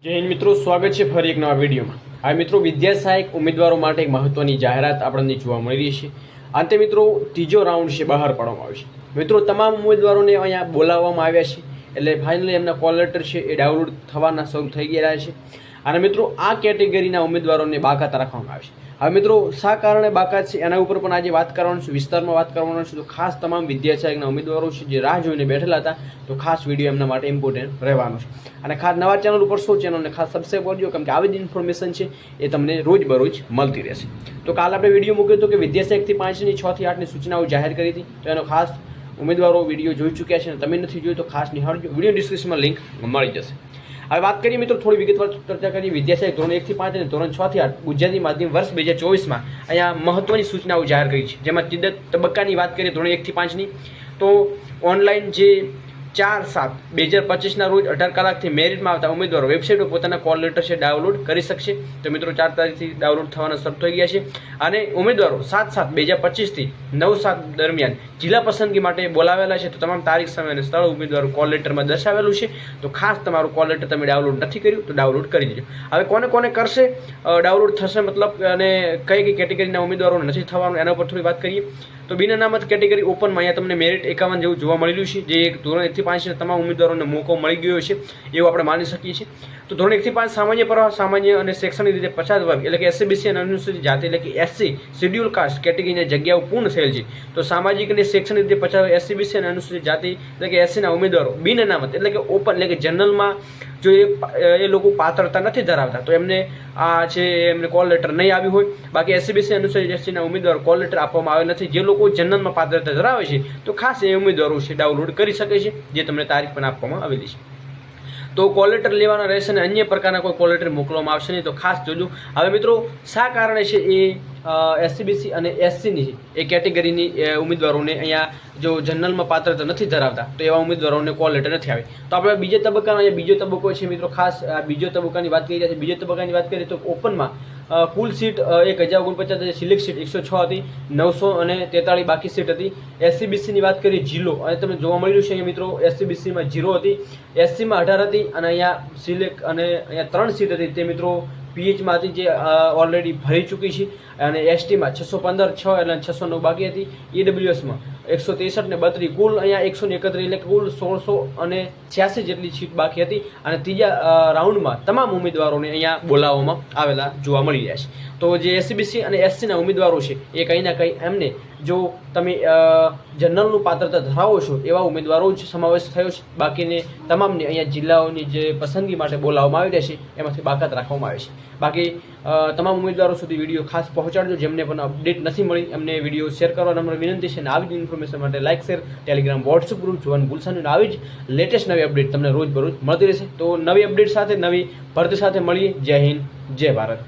જય હિન્દ મિત્રો, સ્વાગત છે ફરી એક નવા વિડીયોમાં। હવે મિત્રો, વિદ્યા સહાયક ઉમેદવારો માટે એક મહત્વની જાહેરાત આપણને જોવા મળી રહી છે। અંતે મિત્રો ત્રીજો રાઉન્ડ છે બહાર પાડવામાં આવ્યો છે। મિત્રો, તમામ ઉમેદવારોને અહીંયા બોલાવવામાં આવ્યા છે, એટલે ફાઇનલી એમના કોલ લેટર છે એ ડાઉનલોડ થવાના શરૂ થઈ ગયા છે। અને મિત્રો, આ કેટેગરીના ઉમેદવારોને બાકાત રાખવામાં આવે છે। હવે મિત્રો, શા કારણે બાકાત છે એના ઉપર પણ આજે વાત કરવાનું છે, વિસ્તારમાં વાત કરવાનું છે। તો ખાસ તમામ વિદ્યા સહાયકના ઉમેદવારો છે જે રાહ જોઈને બેઠેલા હતા, તો ખાસ વિડીયો એમના માટે ઇમ્પોર્ટન્ટ રહેવાનો છે। અને ખાસ નવા ચેનલ ઉપર શું ચેનલને ખાસ સબસ્ક્રાઈબ કરજો, કેમ કે આવી જ ઇન્ફોર્મેશન છે એ તમને રોજબરોજ મળતી રહેશે। તો કાલ આપણે વિડીયો મૂક્યો હતો કે વિદ્યા સહાયકથી 5ની 6 થી 8ની સૂચનાઓ જાહેર કરી હતી, તો એનો ખાસ ઉમેદવારો વિડીયો જોઈ ચૂક્યા છે અને તમે નથી જોયું તો ખાસ નિહાળજો, વિડીયો ડિસ્ક્રિપ્શનમાં લિંક મળી જશે। હવે વાત કરીએ મિત્રો, થોડી વિગતવાર ચર્ચા કરીએ વિદ્યા સહાયક ધોરણ 1 થી 5 અને ધોરણ 6 થી 8 ગુજરાતી માધ્યમ વર્ષ 2024માં અહીંયા મહત્વની સૂચનાઓ જાહેર કરી છે, જેમાં તીજા તબક્કાની વાત કરીએ ધોરણ 1 થી 5ની, તો ઓનલાઈન જે 4/7/2025ના રોજ 18 કલાકથી મેરિટમાં આવતા ઉમેદવારો વેબસાઇટ પર પોતાના કોલ લેટર છે ડાઉનલોડ કરી શકશે। તો મિત્રો 4 તારીખથી ડાઉનલોડ થવાના શરૂ થઈ ગયા છે અને ઉમેદવારો 7/7/2025થી 9/7 દરમિયાન જિલ્લા પસંદગી માટે બોલાવેલા છે। તો તમામ તારીખ, સમય અને સ્થળ ઉમેદવારો કોલ લેટરમાં દર્શાવેલું છે, તો ખાસ તમારું કોલ લેટર તમે ડાઉનલોડ નથી કર્યું તો ડાઉનલોડ કરી દેજો। હવે કોને કોને કરશે ડાઉનલોડ થશે મતલબ, અને કઈ કઈ કેટેગરીના ઉમેદવારોને નથી થવાનું એના ઉપર થોડી વાત કરીએ। તો બિન અનામત કેટેગરી ઓપનમાં અહીંયા તમને મેરિટ 51 જેવું જોવા મળી રહ્યું છે, જે એક ધોરણ 1 થી 5ના તમામ ઉમેદવારોને મોકો મળી ગયો છે એવું આપણે માની શકીએ છીએ। તો ધોરણ 1 થી 5 સામાન્ય પ્રવાહ, સામાન્ય અને શૈક્ષણિક રીતે પછાત વર્ગ એટલે કે SC/BC અને અનુસૂચિત જાતિ એટલે કે SC શેડ્યુલ કાસ્ટ કેટેગરીની જગ્યાઓ પૂર્ણ થયેલ છે। તો સામાજિક અને શૈક્ષણિક રીતે પછાત SC/BC અને અનુસૂચિત જાતિ એટલે કે SCના ઉમેદવારો બિન અનામત એટલે કે ઓપન એટલે કે જનરલમાં જો એ લોકો પાત્રતા નથી ધરાવતા તો એમને આ છે એમને કોલ લેટર નહીં આવ્યું હોય। બાકી SC/BC અનુસૂચિત SCના ઉમેદવારો કોલ લેટર આપવામાં આવે નથી। જે લોકો જનરલમાં પાત્રતા ધરાવે છે તો ખાસ એ ઉમેદવારો છે ડાઉનલોડ કરી શકે છે, જે તમને તારીખ પણ આપવામાં આવેલી છે। તો કોલ લેટર લેવાના રહેશે અને અન્ય પ્રકારના કોઈ કોલ લેટર મોકલવામાં આવશે નહીં, તો ખાસ જોજો। હવે મિત્રો, શા કારણે છે એ SC/BC અને SCની એ કેટેગરીની ઉમેદવારોને અહીંયા જો જનરલમાં પાત્રતા નથી ધરાવતા તો એવા ઉમેદવારોને કોલ લેટર નથી આવે। તો આપણે બીજા તબક્કાનો અહીંયા બીજો તબક્કો છે મિત્રો, ખાસ બીજો તબક્કાની વાત કરી રહ્યા છે। બીજો તબક્કાની વાત કરીએ તો ઓપનમાં કુલ સીટ 1049 હતી, સિલેક્ટ સીટ 106 હતી, 943 બાકી સીટ હતી। SC/BCની વાત કરીએ જિલ્લો, અને તમને જોવા મળી રહ્યું છે અહીંયા મિત્રો SC/BCમાં 0 હતી, SCમાં 18 હતી અને અહીંયા સિલેક્ટ અને અહીંયા 3 સીટ હતી તે મિત્રો PHમાં હતી, જે ઓલરેડી ભરી ચૂકી છે, અને STમાં 615 6 એટલે 609 બાકી હતી, EWSમાં 163 ને 32 કુલ અહીંયા 131 એટલે કુલ 1686 જેટલી સીટ બાકી હતી। અને ત્રીજા રાઉન્ડમાં તમામ ઉમેદવારોને અહીંયા બોલાવવામાં આવેલા જોવા મળી રહ્યા છે। તો જે SC/BC અને SCના ઉમેદવારો છે એ કંઈ ના કંઈ એમને જો તમે જનરલનું પાત્રતા ધરાવો છો એવા ઉમેદવારો જ સમાવેશ થયો છે, બાકીને તમામને અહીંયા જિલ્લાઓની જે પસંદગી માટે બોલાવવામાં આવી રહ્યા છે એમાંથી બાકાત રાખવામાં આવે છે। બાકી તમામ ઉમેદવારો સુધી વિડીયો ખાસ પહોંચાડજો, જેમને પણ અપડેટ નથી મળી એમને વિડીયો શેર કરવાનો અમારી વિનંતી છે। અને આવી જ ઇન્ફોર્મેશન માટે like, share, Telegram, WhatsApp group જોવાનું ભૂલશો નહીં। આવી જ લેટેસ્ટ નવી અપડેટ તમને રોજબરોજ મળતી રહેશે। તો નવી અપડેટ સાથે, નવી ભરતી સાથે મળીએ। જય હિન્દ, જય ભારત।